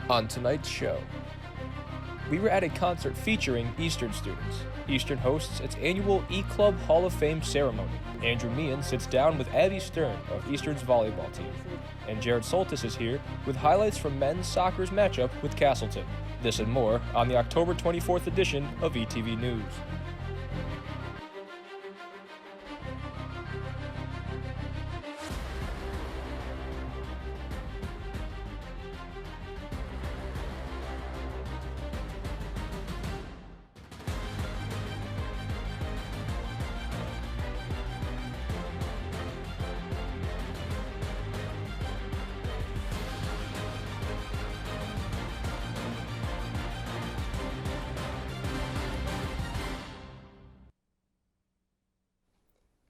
On tonight's show, we were at a concert featuring Eastern students. Eastern hosts its annual E-Club Hall of Fame ceremony. Andrew Meehan sits down with Abby Stern of Eastern's volleyball team. And Jarrett Soltis is here with highlights from men's soccer's matchup with Caselton. This and more on the October 24th edition of ETV News.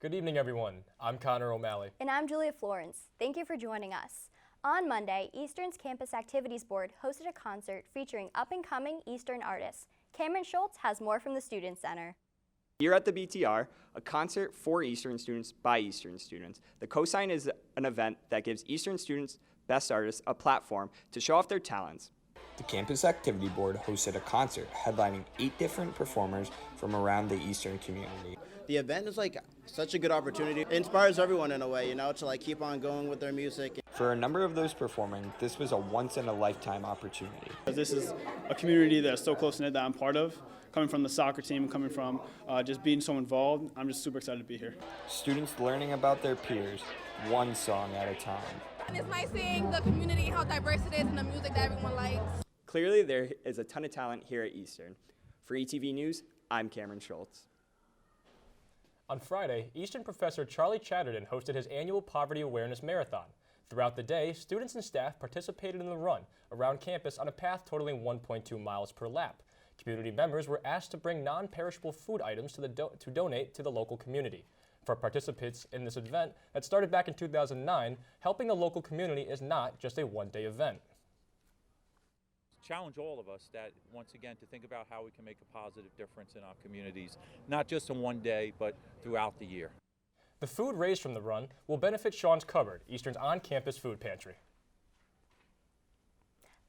Good evening, everyone. I'm Connor O'Malley. And I'm Julia Florence. Thank you for joining us. On Monday, Eastern's Campus Activities Board hosted a concert featuring up-and-coming Eastern artists. Cameron Schultz has more from the Student Center. Here at the BTR, a concert for Eastern students by Eastern students. The Cosign is an event that gives Eastern students, best artists, a platform to show off their talents. The Campus Activity Board hosted a concert headlining 8 different performers from around the Eastern community. The event is such a good opportunity. It inspires everyone in a way, to keep on going with their music. For a number of those performing, this was a once-in-a-lifetime opportunity. This is a community that's so close-knit that I'm part of. Coming from the soccer team, coming from just being so involved, I'm just super excited to be here. Students learning about their peers, one song at a time. And it's nice seeing the community, how diverse it is, and the music that everyone likes. Clearly, there is a ton of talent here at Eastern. For ETV News, I'm Cameron Schultz. On Friday, Eastern professor Charlie Chatterton hosted his annual Poverty Awareness Marathon. Throughout the day, students and staff participated in the run around campus on a path totaling 1.2 miles per lap. Community members were asked to bring non-perishable food items to donate to the local community. For participants in this event that started back in 2009, helping the local community is not just a one-day event. Challenge all of us that, once again, to think about how we can make a positive difference in our communities, not just in one day, but throughout the year. The food raised from the run will benefit Sean's Cupboard, Eastern's on-campus food pantry.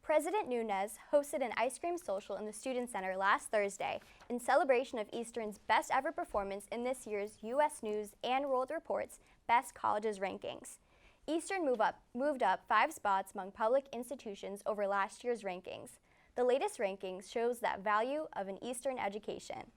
President Nunez hosted an ice cream social in the Student Center last Thursday in celebration of Eastern's best ever performance in this year's U.S. News and World Report's Best Colleges rankings. Eastern moved up 5 spots among public institutions over last year's rankings. The latest rankings shows that value of an Eastern education.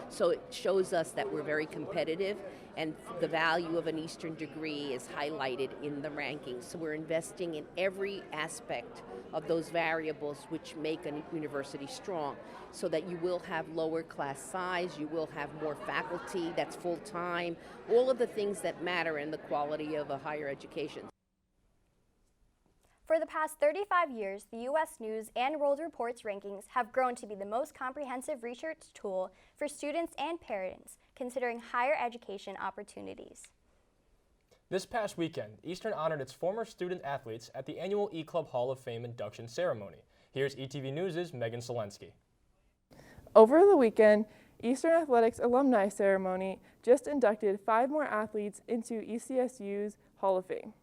So it shows us that we're very competitive, and the value of an Eastern degree is highlighted in the rankings. So we're investing in every aspect of those variables which make a university strong, so that you will have lower class size, you will have more faculty that's full-time, all of the things that matter in the quality of a higher education. For the past 35 years, the U.S. News and World Report's rankings have grown to be the most comprehensive research tool for students and parents considering higher education opportunities. This past weekend, Eastern honored its former student athletes at the annual E-Club Hall of Fame induction ceremony. Here's ETV News' Megan Selensky. Over the weekend, Eastern Athletics alumni ceremony just inducted 5 more athletes into ECSU's Hall of Fame.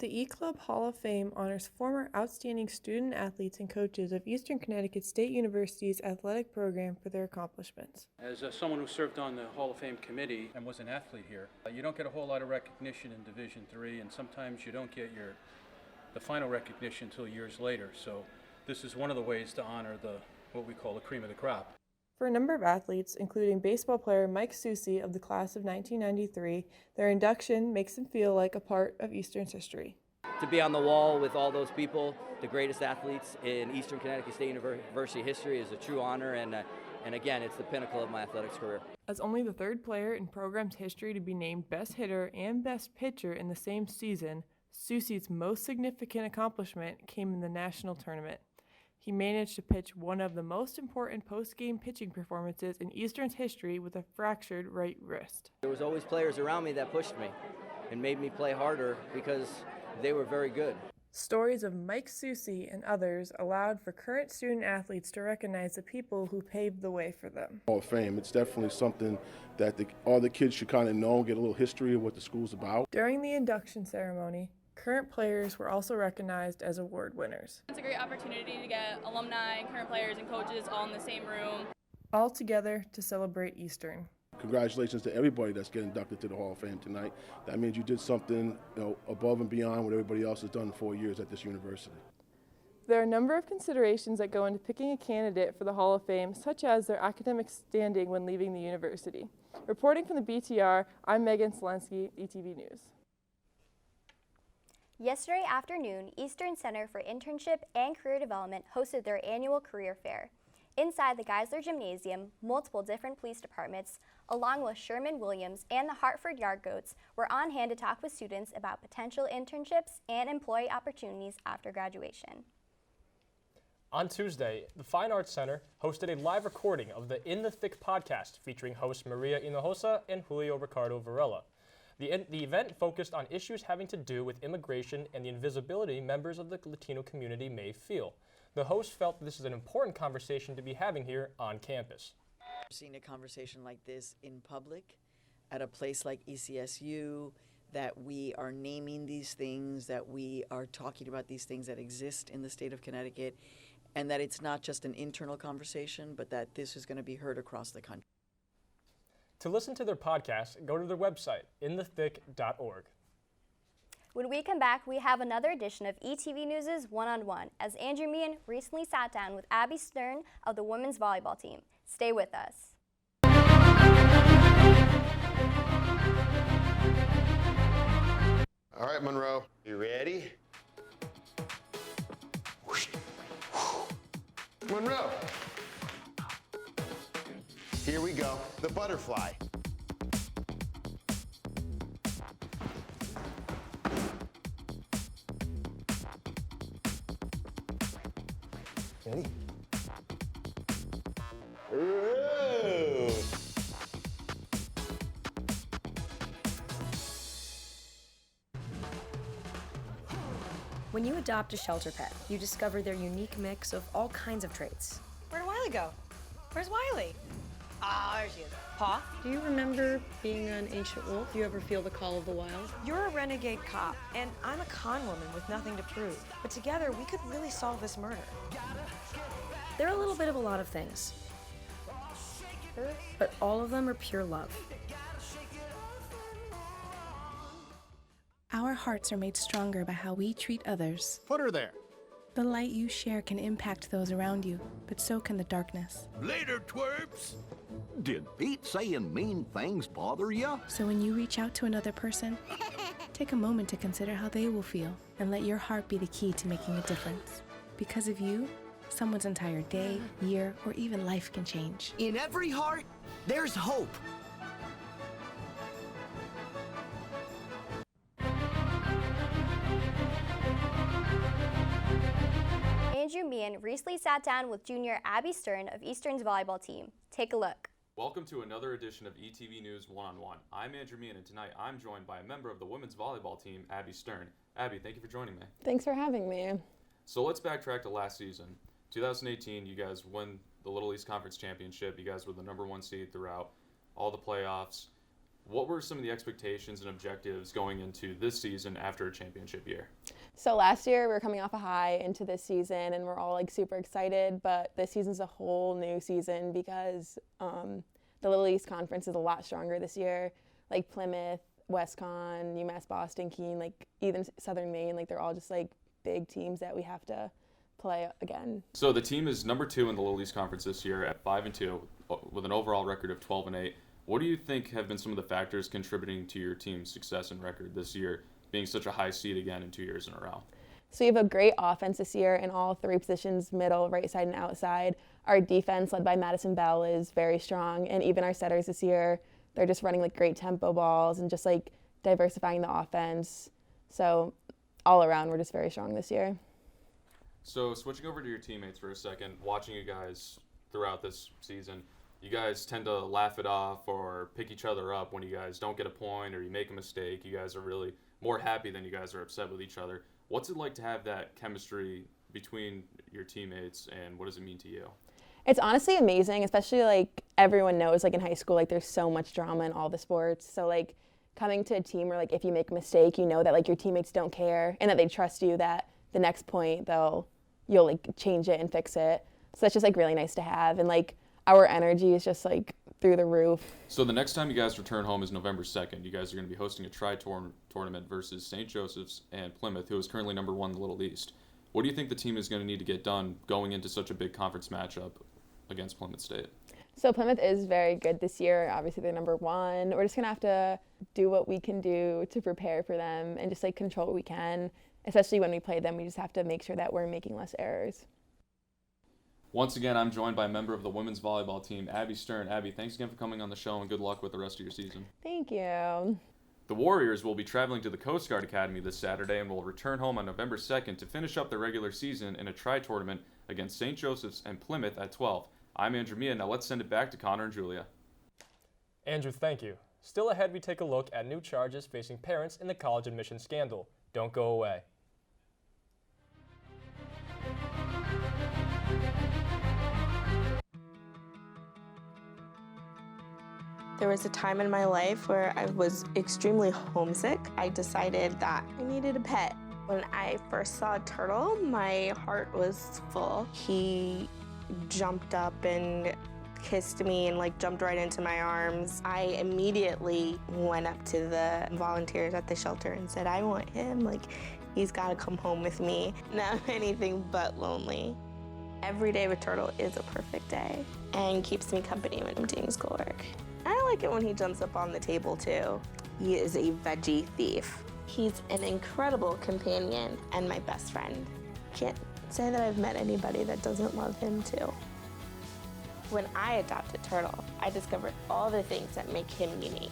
The E-Club Hall of Fame honors former outstanding student athletes and coaches of Eastern Connecticut State University's athletic program for their accomplishments. As someone who served on the Hall of Fame committee and was an athlete here, you don't get a whole lot of recognition in Division III, and sometimes you don't get the final recognition until years later. So this is one of the ways to honor what we call the cream of the crop. For a number of athletes, including baseball player Mike Susi of the class of 1993, their induction makes them feel like a part of Eastern's history. To be on the wall with all those people, the greatest athletes in Eastern Connecticut State University history, is a true honor, and again, it's the pinnacle of my athletics career. As only the 3rd player in program's history to be named Best Hitter and Best Pitcher in the same season, Susi's most significant accomplishment came in the national tournament. He managed to pitch one of the most important post-game pitching performances in Eastern's history with a fractured right wrist. There was always players around me that pushed me and made me play harder because they were very good. Stories of Mike Susi and others allowed for current student athletes to recognize the people who paved the way for them. Hall of Fame, it's definitely something that all the kids should kind of know, get a little history of what the school's about. During the induction ceremony, Current players were also recognized as award winners. It's a great opportunity to get alumni, current players, and coaches all in the same room. All together to celebrate Eastern. Congratulations to everybody that's getting inducted to the Hall of Fame tonight. That means you did something, above and beyond what everybody else has done in 4 years at this university. There are a number of considerations that go into picking a candidate for the Hall of Fame, such as their academic standing when leaving the university. Reporting from the BTR, I'm Megan Selensky, ETV News. Yesterday afternoon, Eastern Center for Internship and Career Development hosted their annual career fair. Inside the Geisler Gymnasium, multiple different police departments, along with Sherman-Williams and the Hartford Yard Goats, were on hand to talk with students about potential internships and employee opportunities after graduation. On Tuesday, the Fine Arts Center hosted a live recording of the In the Thicke podcast featuring hosts Maria Hinojosa and Julio Ricardo Varela. The event focused on issues having to do with immigration and the invisibility members of the Latino community may feel. The host felt this is an important conversation to be having here on campus. Seeing a conversation like this in public at a place like ECSU, that we are naming these things, that we are talking about these things that exist in the state of Connecticut, and that it's not just an internal conversation, but that this is going to be heard across the country. To listen to their podcast, go to their website, inthethicke.org. When we come back, we have another edition of ETV News' One-on-One, as Andrew Meehan recently sat down with Abby Stern of the women's volleyball team. Stay with us. All right, Monroe, you ready? Monroe. Here we go, the butterfly. Ready? Ooh. When you adopt a shelter pet, you discover their unique mix of all kinds of traits. Where'd Wiley go? Where's Wiley? Ah, there she is. Paw? Do you remember being an ancient wolf? Do you ever feel the call of the wild? You're a renegade cop, and I'm a con woman with nothing to prove. But together, we could really solve this murder. They're a little bit of a lot of things, but all of them are pure love. Our hearts are made stronger by how we treat others. Put her there. The light you share can impact those around you, but so can the darkness. Later, twerps. Did Pete saying mean things bother you? So when you reach out to another person, take a moment to consider how they will feel and let your heart be the key to making a difference. Because of you, someone's entire day, year, or even life can change. In every heart, there's hope. Andrew Mian recently sat down with junior Abby Stern of Eastern's volleyball team. Take a look. Welcome to another edition of ETV News One-on-One. I'm Andrew Meehan, and tonight I'm joined by a member of the women's volleyball team, Abby Stern. Abby, thank you for joining me. Thanks for having me. So let's backtrack to last season. 2018, you guys won the Little East Conference Championship. You guys were the #1 seed throughout all the playoffs. What were some of the expectations and objectives going into this season after a championship year? So last year we were coming off a high into this season and we're all super excited, but this season's a whole new season because the Little East Conference is a lot stronger this year. Like Plymouth, WestCon, UMass Boston, Keene, even Southern Maine, they're all just big teams that we have to play again. So the team is #2 in the Little East Conference this year at 5-2 with an overall record of 12-8. What do you think have been some of the factors contributing to your team's success and record this year, being such a high seed again in 2 years in a row? So we have a great offense this year in all three positions, middle, right side, and outside. Our defense, led by Madison Bell, is very strong, and even our setters this year, they're just running great tempo balls and just diversifying the offense. So all around, we're just very strong this year. So switching over to your teammates for a second, watching you guys throughout this season, you guys tend to laugh it off or pick each other up when you guys don't get a point or you make a mistake. You guys are really more happy than you guys are upset with each other. What's it like to have that chemistry between your teammates, and what does it mean to you? It's honestly amazing, especially everyone knows in high school there's so much drama in all the sports. So coming to a team where, like, if you make a mistake, you know that, like, your teammates don't care and that they trust you that the next point, you'll, like, change it and fix it. So that's just, like, really nice to have. And, like, our energy is just, like, through the roof. So the next time you guys return home is November 2nd. You guys are going to be hosting a tournament versus St. Joseph's and Plymouth, who is currently number 1 in the Little East. What do you think the team is going to need to get done going into such a big conference matchup against Plymouth State? So Plymouth is very good this year. Obviously, they're number 1. We're just going to have to do what we can do to prepare for them and just, like, control what we can. Especially when we play them, we just have to make sure that we're making less errors. Once again, I'm joined by a member of the women's volleyball team, Abby Stern. Abby, thanks again for coming on the show, and good luck with the rest of your season. Thank you. The Warriors will be traveling to the Coast Guard Academy this Saturday and will return home on November 2nd to finish up their regular season in a tri-tournament against St. Joseph's and Plymouth at 12. I'm Andrew Meehan. Now let's send it back to Connor and Julia. Andrew, thank you. Still ahead, we take a look at new charges facing parents in the college admission scandal. Don't go away. There was a time in my life where I was extremely homesick. I decided that I needed a pet. When I first saw a turtle, my heart was full. He jumped up and kissed me and, like, jumped right into my arms. I immediately went up to the volunteers at the shelter and said, I want him. Like, he's got to come home with me. Now I'm anything but lonely. Every day with Turtle is a perfect day and keeps me company when I'm doing schoolwork. I like it when he jumps up on the table, too. He is a veggie thief. He's an incredible companion and my best friend. Can't say that I've met anybody that doesn't love him, too. When I adopted Turtle, I discovered all the things that make him unique.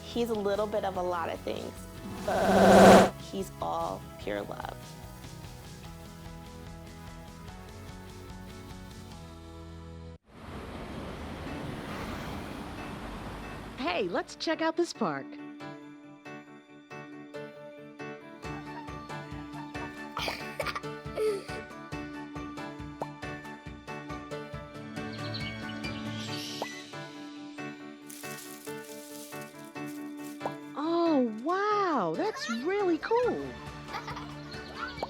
He's a little bit of a lot of things, but he's all pure love. Hey, let's check out this park. Oh, wow, that's really cool.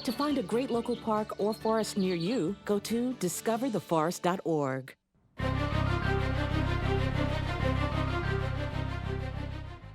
To find a great local park or forest near you, go to discovertheforest.org.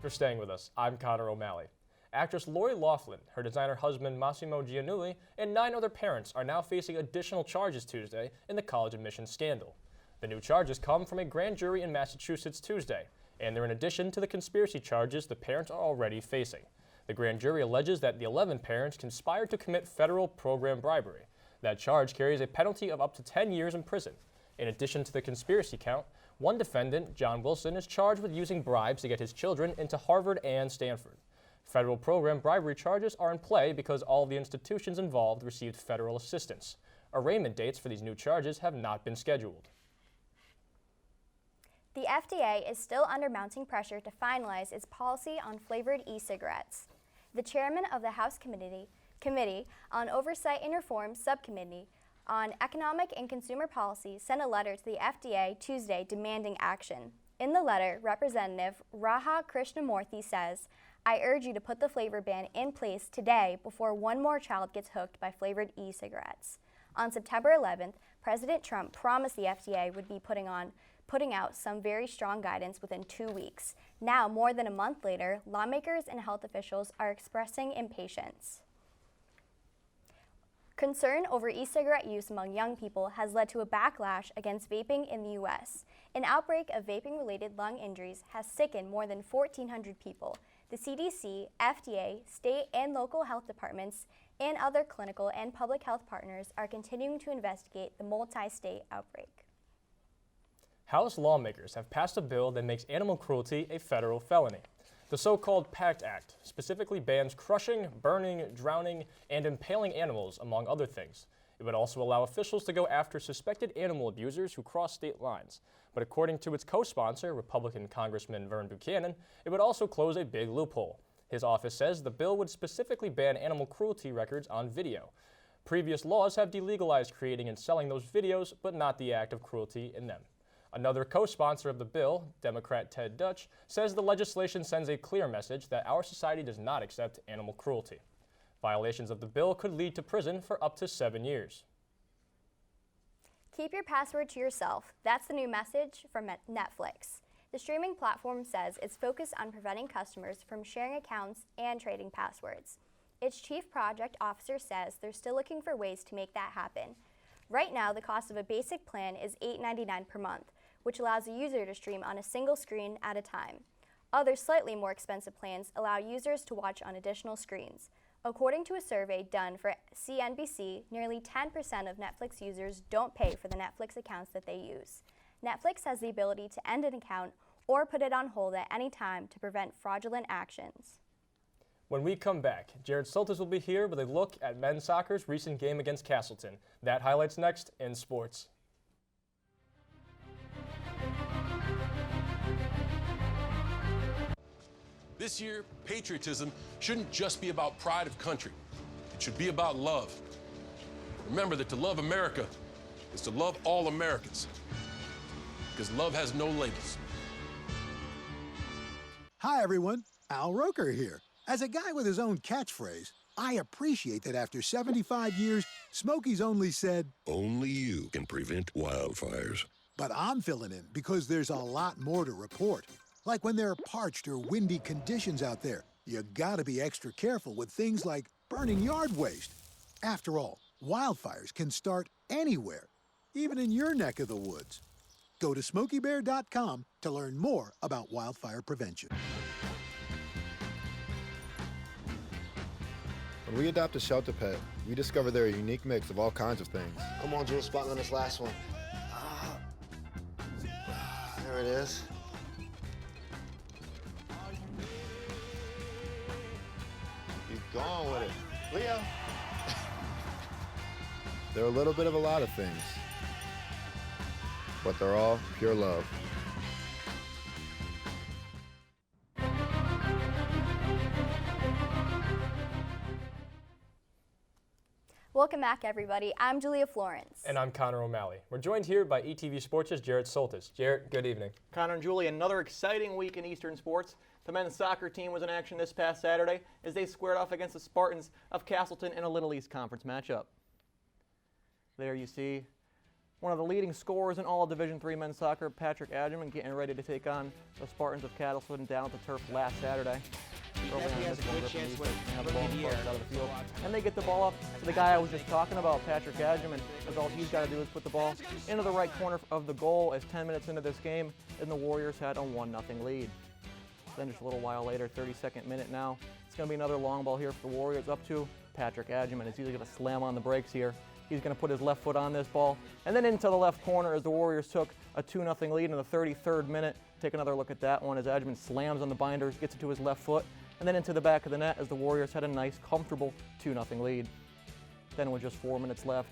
For staying with us, I'm Connor O'Malley. Actress Lori Loughlin, her designer husband Massimo Giannulli, and 9 other parents are now facing additional charges Tuesday in the college admissions scandal. The new charges come from a grand jury in Massachusetts Tuesday, and they're in addition to the conspiracy charges the parents are already facing. The grand jury alleges that the 11 parents conspired to commit federal program bribery. That charge carries a penalty of up to 10 years in prison. In addition to the conspiracy count, one defendant, John Wilson, is charged with using bribes to get his children into Harvard and Stanford. Federal program bribery charges are in play because all of the institutions involved received federal assistance. Arraignment dates for these new charges have not been scheduled. The FDA is still under mounting pressure to finalize its policy on flavored e-cigarettes. The chairman of the House Committee on Oversight and Reform Subcommittee on Economic and Consumer Policy sent a letter to the FDA Tuesday demanding action. In the letter, Representative Raha Krishnamurthy says, I urge you to put the flavor ban in place today before one more child gets hooked by flavored e-cigarettes. On September 11th, President Trump promised the FDA would be putting out some very strong guidance within 2 weeks. Now, more than a month later, lawmakers and health officials are expressing impatience. Concern over e-cigarette use among young people has led to a backlash against vaping in the U.S. An outbreak of vaping-related lung injuries has sickened more than 1,400 people. The CDC, FDA, state and local health departments, and other clinical and public health partners are continuing to investigate the multi-state outbreak. House lawmakers have passed a bill that makes animal cruelty a federal felony. The so-called PACT Act specifically bans crushing, burning, drowning, and impaling animals, among other things. It would also allow officials to go after suspected animal abusers who cross state lines. But according to its co-sponsor, Republican Congressman Vern Buchanan, it would also close a big loophole. His office says the bill would specifically ban animal cruelty records on video. Previous laws have delegalized creating and selling those videos, but not the act of cruelty in them. Another co-sponsor of the bill, Democrat Ted Dutch, says the legislation sends a clear message that our society does not accept animal cruelty. Violations of the bill could lead to prison for up to 7 years. Keep your password to yourself. That's the new message from Netflix. The streaming platform says it's focused on preventing customers from sharing accounts and trading passwords. Its chief project officer says they're still looking for ways to make that happen. Right now, the cost of a basic plan is $8.99 per month, which allows a user to stream on a single screen at a time. Other slightly more expensive plans allow users to watch on additional screens. According to a survey done for CNBC, nearly 10% of Netflix users don't pay for the Netflix accounts that they use. Netflix has the ability to end an account or put it on hold at any time to prevent fraudulent actions. When we come back, Jarrett Soltis will be here with a look at men's soccer's recent game against Caselton. That highlights next in sports. This year, patriotism shouldn't just be about pride of country. It should be about love. Remember that to love America is to love all Americans, because love has no labels. Hi, everyone. Al Roker here. As a guy with his own catchphrase, I appreciate that after 75 years, Smokey's only said, "Only you can prevent wildfires." But I'm filling in because there's a lot more to report. Like when there are parched or windy conditions out there, you gotta be extra careful with things like burning yard waste. After all, wildfires can start anywhere, even in your neck of the woods. Go to SmokeyBear.com to learn more about wildfire prevention. When we adopt a shelter pet, we discover they're a unique mix of all kinds of things. Come on, Jules, spot on this last one. There it is. Keep going with it. Leo. They're a little bit of a lot of things, but they're all pure love. Welcome back, everybody. I'm Julia Florence. And I'm Connor O'Malley. We're joined here by ETV Sports' Jarrett Soltis. Jarrett, good evening. Connor and Julie, another exciting week in Eastern sports. The men's soccer team was in action this past Saturday as they squared off against the Spartans of Caselton in a Little East Conference matchup. There you see one of the leading scorers in all of Division III men's soccer, Patrick Adjaman, getting ready to take on the Spartans of Caselton down at the turf last Saturday. And they get the ball up to the guy I was just talking about, Patrick Adjaman, as all he's got to do is put the ball into the right corner of the goal as 10 minutes into this game, and the Warriors had a 1-0 lead. Then just a little while later, 32nd minute now, it's going to be another long ball here for the Warriors up to Patrick Adjaman. He's either going to slam on the brakes here. He's going to put his left foot on this ball, and then into the left corner as the Warriors took a 2-0 lead in the 33rd minute. Take another look at that one as Adjaman slams on the binders, gets it to his left foot, and then into the back of the net as the Warriors had a nice, comfortable 2-0 lead. Then with just 4 minutes left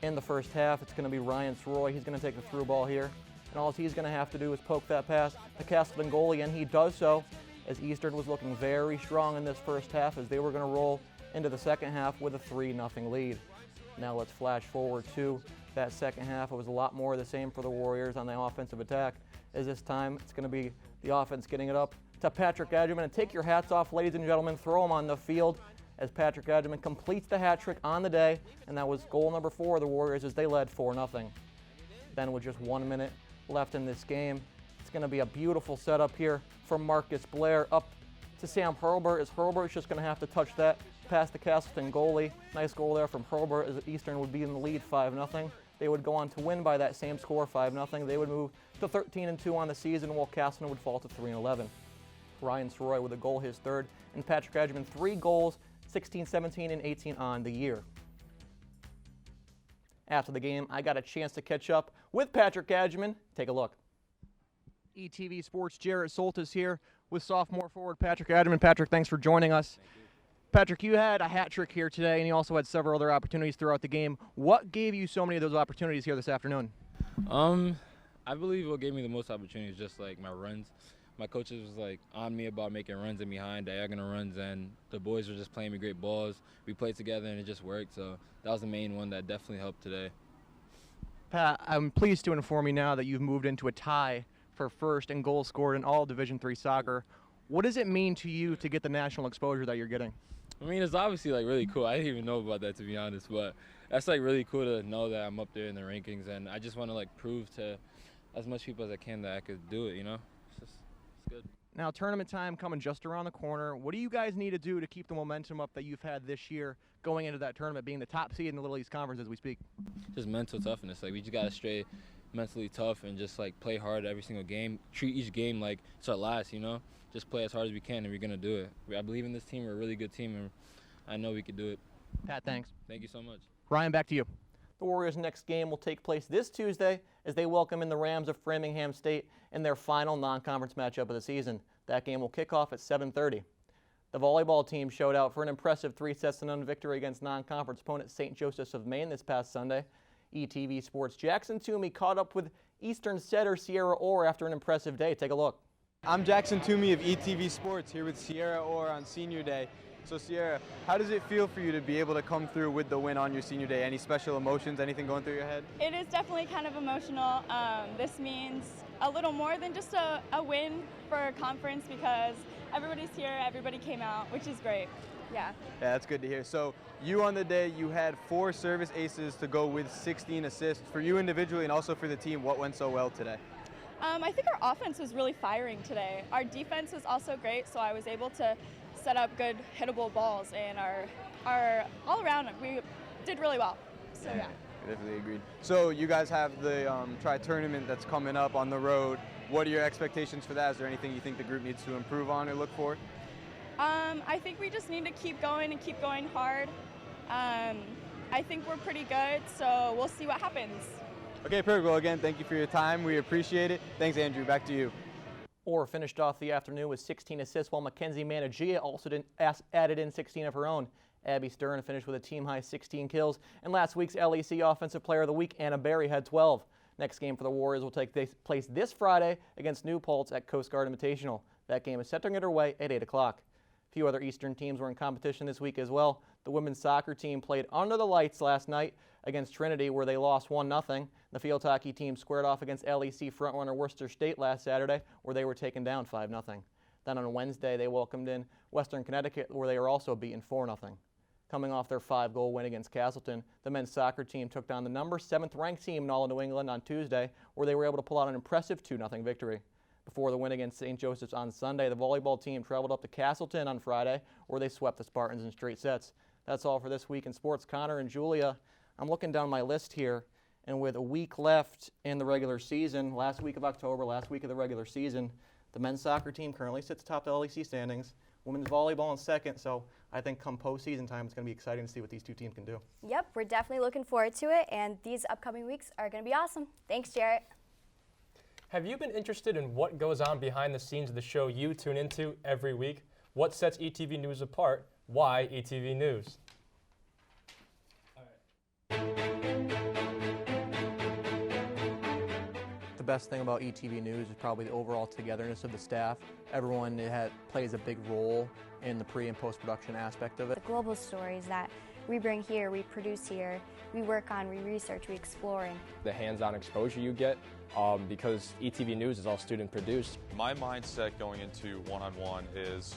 in the first half, it's going to be Ryan Sroy. He's going to take the through ball here, and all he's going to have to do is poke that pass to Caselton goalie, and he does so as Eastern was looking very strong in this first half as they were going to roll into the second half with a 3-0 lead. Now let's flash forward to that second half. It was a lot more of the same for the Warriors on the offensive attack, as this time it's going to be the offense getting it up to Patrick Adjaman. And take your hats off, ladies and gentlemen, throw them on the field as Patrick Adjaman completes the hat trick on the day, and that was goal number 4 of the Warriors as they led 4-0. Then with just 1 minute left in this game, it's going to be a beautiful setup here from Marcus Blair up to Sam Hurlburt, as Hurlburt's just going to have to touch that past the Caselton goalie. Nice goal there from Hurlburt as Eastern would be in the lead 5-0. They would go on to win by that same score, 5-0. They would move to 13-2 on the season, while Caselton would fall to 3-11. Ryan Sroy with a goal, his third, and Patrick Adjaman 3 goals, 16, 17, and 18 on the year. After the game, I got a chance to catch up with Patrick Adjaman. Take a look. ETV Sports' Jarrett Soltis here with sophomore forward Patrick Adjaman. Patrick, thanks for joining us. Patrick, you had a hat trick here today, and you also had several other opportunities throughout the game. What gave you so many of those opportunities here this afternoon? I believe what gave me the most opportunities just like my runs. My coaches was like on me about making runs in behind, diagonal runs, and the boys were just playing me great balls. We played together and it just worked, so that was the main one that definitely helped today. Pat, I'm pleased to inform you now that you've moved into a tie for first in goals scored in all Division III soccer. What does it mean to you to get the national exposure that you're getting? I mean, it's obviously like really cool. I didn't even know about that, to be honest, but that's like really cool to know that I'm up there in the rankings, and I just want to like prove to as much people as I can that I could do it, you know? It's good. Now, tournament time coming just around the corner. What do you guys need to do to keep the momentum up that you've had this year going into that tournament, being the top seed in the Little East Conference as we speak? Just mental toughness. Like, we just got to stay mentally tough and just like play hard every single game. Treat each game like it's our last, you know? Just play as hard as we can, and we're going to do it. I believe in this team. We're a really good team, and I know we could do it. Pat, thanks. Thank you so much. Ryan, back to you. The Warriors' next game will take place this Tuesday as they welcome in the Rams of Framingham State in their final non-conference matchup of the season. That game will kick off at 7:30. The volleyball team showed out for an impressive 3-0 victory against non-conference opponent St. Joseph's of Maine this past Sunday. ETV Sports' Jackson Toomey caught up with Eastern setter Sierra Orr after an impressive day. Take a look. I'm Jackson Toomey of ETV Sports here with Sierra Orr on Senior Day. So Sierra, how does it feel for you to be able to come through with the win on your Senior Day? Any special emotions, anything going through your head? It is definitely kind of emotional. This means a little more than just a win for a conference because everybody's here, everybody came out, which is great. Yeah. Yeah, that's good to hear. So you on the day, you had 4 service aces to go with 16 assists. For you individually and also for the team, what went so well today? I think our offense was really firing today. Our defense was also great, so I was able to set up good hittable balls, and our all around we did really well. So yeah. Definitely agreed. So you guys have the tri-tournament that's coming up on the road. What are your expectations for that? Is there anything you think the group needs to improve on or look for? I think we just need to keep going and keep going hard. I think we're pretty good, so we'll see what happens. Okay, perfect. Well, again, thank you for your time. We appreciate it. Thanks, Andrew. Back to you. Orr finished off the afternoon with 16 assists, while Mackenzie Managia also added in 16 of her own. Abby Stern finished with a team-high 16 kills, and last week's LEC Offensive Player of the Week, Anna Berry, had 12. Next game for the Warriors will take place this Friday against New Paltz at Coast Guard Invitational. That game is set to get underway at 8 o'clock. A few other Eastern teams were in competition this week as well. The women's soccer team played under the lights last night against Trinity, where they lost 1-0. The field hockey team squared off against LEC frontrunner Worcester State last Saturday, where they were taken down 5-0. Then on Wednesday, they welcomed in Western Connecticut, where they were also beaten 4-0. Coming off their 5-goal win against Caselton, the men's soccer team took down the number 7th ranked team in all of New England on Tuesday, where they were able to pull out an impressive 2-0 victory. Before the win against St. Joseph's on Sunday, the volleyball team traveled up to Caselton on Friday, where they swept the Spartans in straight sets. That's all for this week in sports. Connor and Julia, I'm looking down my list here, and with a week left in the regular season, last week of October, last week of the regular season, the men's soccer team currently sits atop the LEC standings, women's volleyball in second, so I think come postseason time, it's going to be exciting to see what these two teams can do. Yep, we're definitely looking forward to it, and these upcoming weeks are going to be awesome. Thanks, Jarrett. Have you been interested in what goes on behind the scenes of the show you tune into every week? What sets ETV News apart? Why ETV News? The best thing about ETV News is probably the overall togetherness of the staff. Everyone plays a big role in the pre- and post-production aspect of it. The global stories that we bring here, we produce here, we work on, we research, we explore. The hands-on exposure you get, because ETV News is all student-produced. My mindset going into one-on-one is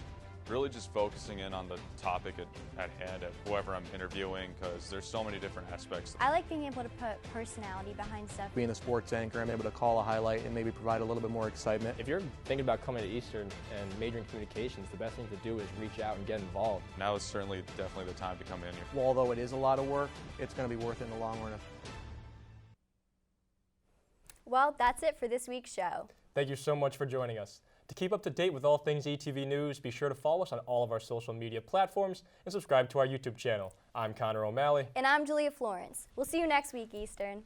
really just focusing in on the topic at hand, at whoever I'm interviewing, because there's so many different aspects. I like being able to put personality behind stuff. Being a sports anchor, I'm able to call a highlight and maybe provide a little bit more excitement. If you're thinking about coming to Eastern and majoring in communications, the best thing to do is reach out and get involved. Now is certainly definitely the time to come in here. Well, although it is a lot of work, it's going to be worth it in the long run. Well, that's it for this week's show. Thank you so much for joining us. To keep up to date with all things ETV News, be sure to follow us on all of our social media platforms and subscribe to our YouTube channel. I'm Connor O'Malley. And I'm Julia Florence. We'll see you next week, Eastern.